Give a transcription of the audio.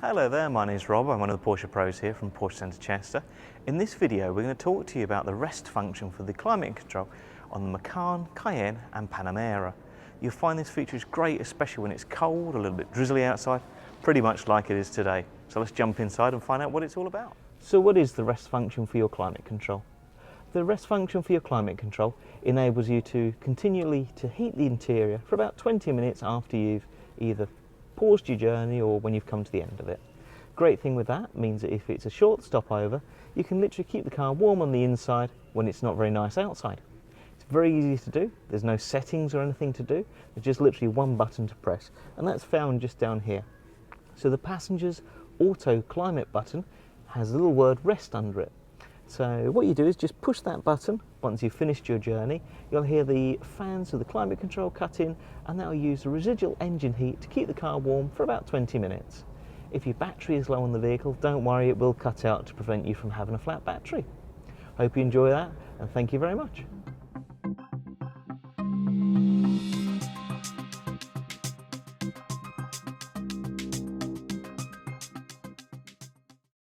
Hello there, my name is Rob. I'm one of the Porsche pros here from Porsche Centre Chester. In this video we're going to talk to you about the rest function for the climate control on the Macan, Cayenne and Panamera. You'll find this feature is great, especially when it's cold, a little bit drizzly outside, pretty much like it is today. So let's jump inside and find out what it's all about. So what is the rest function for your climate control? The rest function for your climate control enables you to continually heat the interior for about 20 minutes after you've either paused your journey or when you've come to the end of it. Great thing with that means that if it's a short stopover, you can literally keep the car warm on the inside when it's not very nice outside. It's very easy to do. There's no settings or anything to do. There's just literally one button to press, and that's found just down here. So the passenger's auto climate button has a little word rest under it. So what you do is just push that button. Once you've finished your journey, you'll hear the fans of the climate control cut in, and that'll use the residual engine heat to keep the car warm for about 20 minutes. If your battery is low on the vehicle, don't worry, it will cut out to prevent you from having a flat battery. Hope you enjoy that, and thank you very much.